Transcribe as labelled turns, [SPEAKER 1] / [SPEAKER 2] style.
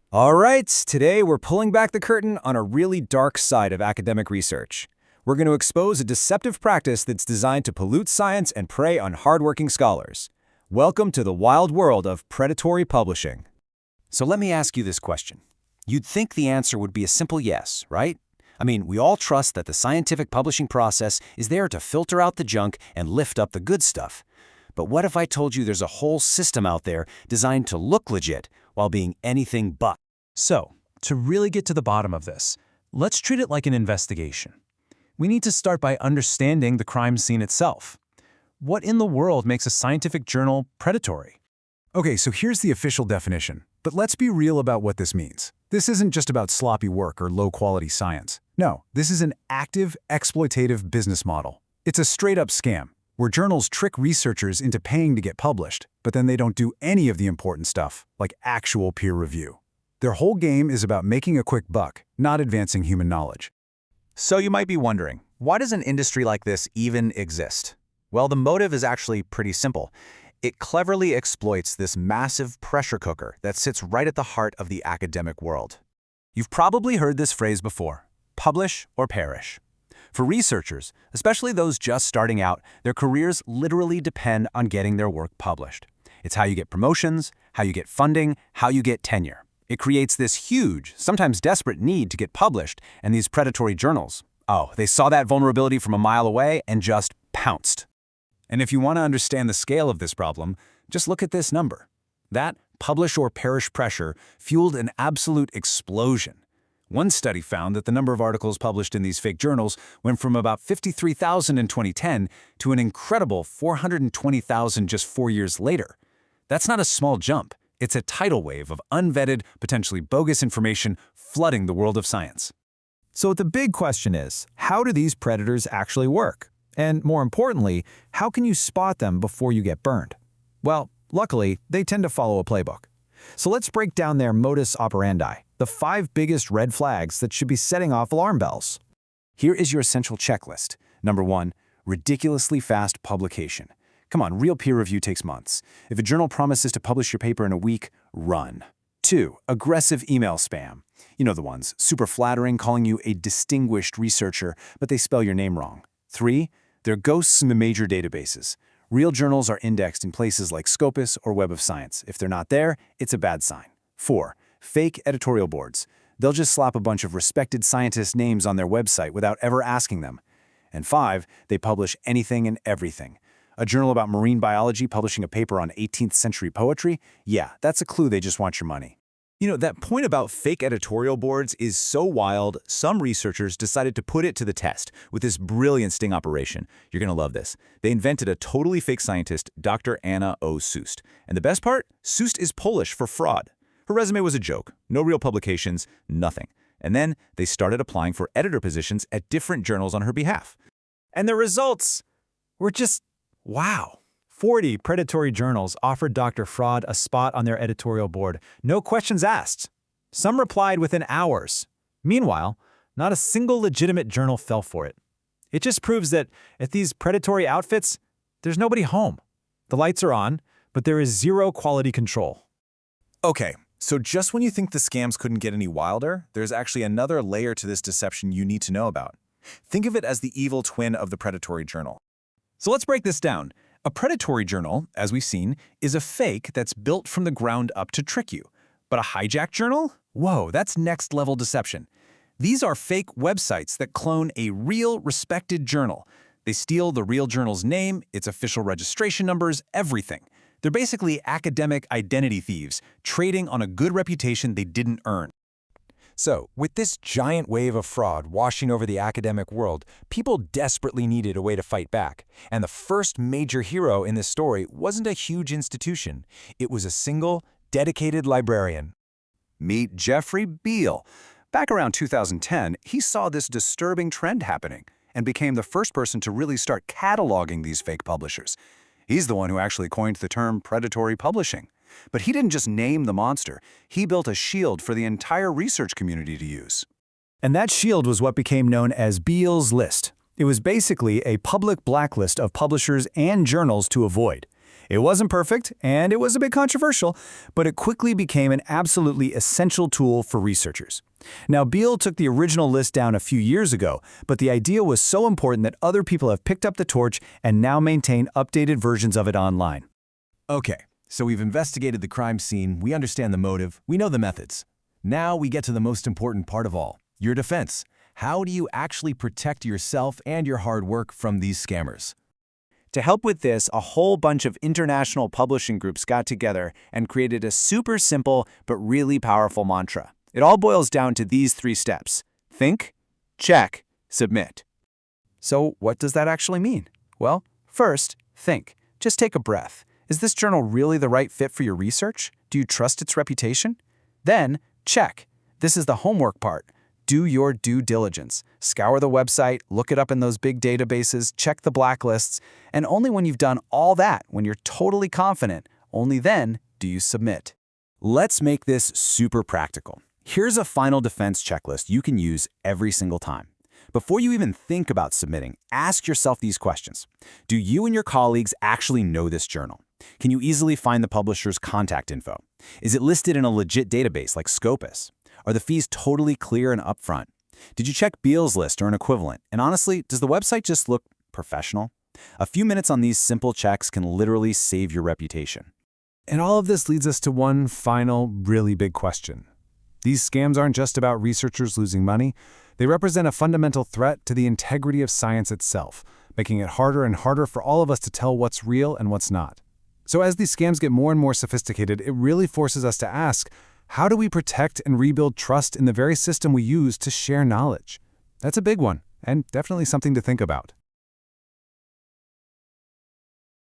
[SPEAKER 1] All right, today we're pulling back the curtain on a really dark side of academic research. We're going to expose a deceptive practice that's designed to pollute science and prey on hardworking scholars. Welcome to the wild world of predatory publishing. So let me ask you this question. You'd think the answer would be a simple yes, right? I mean, we all trust that the scientific publishing process is there to filter out the junk and lift up the good stuff. But what if I told you there's a whole system out there designed to look legit while being anything but?
[SPEAKER 2] So, to really get to the bottom of this, let's treat it like an investigation. We need to start by understanding the crime scene itself. What in the world makes a scientific journal predatory?
[SPEAKER 3] Okay, so here's the official definition. But let's be real about what this means. This isn't just about sloppy work or low-quality science. No, this is an active, exploitative business model. It's a straight-up scam, where journals trick researchers into paying to get published, but then they don't do any of the important stuff, like actual peer review. Their whole game is about making a quick buck, not advancing human knowledge.
[SPEAKER 4] So you might be wondering, why does an industry like this even exist? Well, the motive is actually pretty simple. It cleverly exploits this massive pressure cooker that sits right at the heart of the academic world. You've probably heard this phrase before, publish or perish. For researchers, especially those just starting out, their careers literally depend on getting their work published. It's how you get promotions, how you get funding, how you get tenure. It creates this huge, sometimes desperate need to get published, and these predatory journals, they saw that vulnerability from a mile away and just pounced.
[SPEAKER 3] And if you want to understand the scale of this problem, just look at this number. That publish or perish pressure fueled an absolute explosion. One study found that the number of articles published in these fake journals went from about 53,000 in 2010 to an incredible 420,000 just 4 years later. That's not a small jump. It's a tidal wave of unvetted, potentially bogus information flooding the world of science.
[SPEAKER 5] So the big question is, how do these predators actually work? And more importantly, how can you spot them before you get burned? Well, luckily, they tend to follow a playbook. So let's break down their modus operandi, the 5 biggest red flags that should be setting off alarm bells.
[SPEAKER 1] Here is your essential checklist. Number 1, ridiculously fast publication. Come on, real peer review takes months. If a journal promises to publish your paper in a week, run. 2, aggressive email spam. You know the ones, super flattering, calling you a distinguished researcher, but they spell your name wrong. 3, they're ghosts in the major databases. Real journals are indexed in places like Scopus or Web of Science. If they're not there, it's a bad sign. 4, fake editorial boards. They'll just slap a bunch of respected scientists' names on their website without ever asking them. And 5, they publish anything and everything. A journal about marine biology publishing a paper on 18th century poetry? Yeah, that's a clue they just want your money.
[SPEAKER 4] You know, that point about fake editorial boards is so wild, some researchers decided to put it to the test with this brilliant sting operation. You're going to love this. They invented a totally fake scientist, Dr. Anna O. Sust. And the best part? Sust is Polish for fraud. Her resume was a joke. No real publications, nothing. And then they started applying for editor positions at different journals on her behalf.
[SPEAKER 5] And the results were just wow. 40 predatory journals offered Dr. Fraud a spot on their editorial board, no questions asked. Some replied within hours. Meanwhile, not a single legitimate journal fell for it. It just proves that at these predatory outfits, there's nobody home. The lights are on, but there is zero quality control.
[SPEAKER 4] Okay, so just when you think the scams couldn't get any wilder, there's actually another layer to this deception you need to know about. Think of it as the evil twin of the predatory journal. So let's break this down. A predatory journal, as we've seen, is a fake that's built from the ground up to trick you. But a hijacked journal? Whoa, that's next-level deception. These are fake websites that clone a real, respected journal. They steal the real journal's name, its official registration numbers, everything. They're basically academic identity thieves, trading on a good reputation they didn't earn.
[SPEAKER 6] So, with this giant wave of fraud washing over the academic world, people desperately needed a way to fight back. And the first major hero in this story wasn't a huge institution. It was a single, dedicated librarian.
[SPEAKER 4] Meet Jeffrey Beall. Back around 2010, he saw this disturbing trend happening and became the first person to really start cataloging these fake publishers. He's the one who actually coined the term predatory publishing. But he didn't just name the monster. He built a shield for the entire research community to use.
[SPEAKER 5] And that shield was what became known as Beall's List. It was basically a public blacklist of publishers and journals to avoid.
[SPEAKER 1] It wasn't perfect, and it was a bit controversial, but it quickly became an absolutely essential tool for researchers. Now, Beall took the original list down a few years ago, but the idea was so important that other people have picked up the torch and now maintain updated versions of it online.
[SPEAKER 3] Okay, so we've investigated the crime scene, we understand the motive, we know the methods. Now we get to the most important part of all, your defense. How do you actually protect yourself and your hard work from these scammers?
[SPEAKER 1] To help with this, a whole bunch of international publishing groups got together and created a super simple but really powerful mantra. It all boils down to these 3 steps: think, check, submit. So what does that actually mean? Well, first, think. Just take a breath. Is this journal really the right fit for your research? Do you trust its reputation? Then, check. This is the homework part. Do your due diligence. Scour the website, look it up in those big databases, check the blacklists, and only when you've done all that, when you're totally confident, only then do you submit.
[SPEAKER 3] Let's make this super practical. Here's a final defense checklist you can use every single time. Before you even think about submitting, ask yourself these questions. Do you and your colleagues actually know this journal? Can you easily find the publisher's contact info? Is it listed in a legit database like Scopus? Are the fees totally clear and upfront? Did you check Beall's list or an equivalent? And honestly, does the website just look professional? A few minutes on these simple checks can literally save your reputation.
[SPEAKER 2] And all of this leads us to one final, really big question. These scams aren't just about researchers losing money. They represent a fundamental threat to the integrity of science itself, making it harder and harder for all of us to tell what's real and what's not. So as these scams get more and more sophisticated, it really forces us to ask, how do we protect and rebuild trust in the very system we use to share knowledge? That's a big one, and definitely something to think about.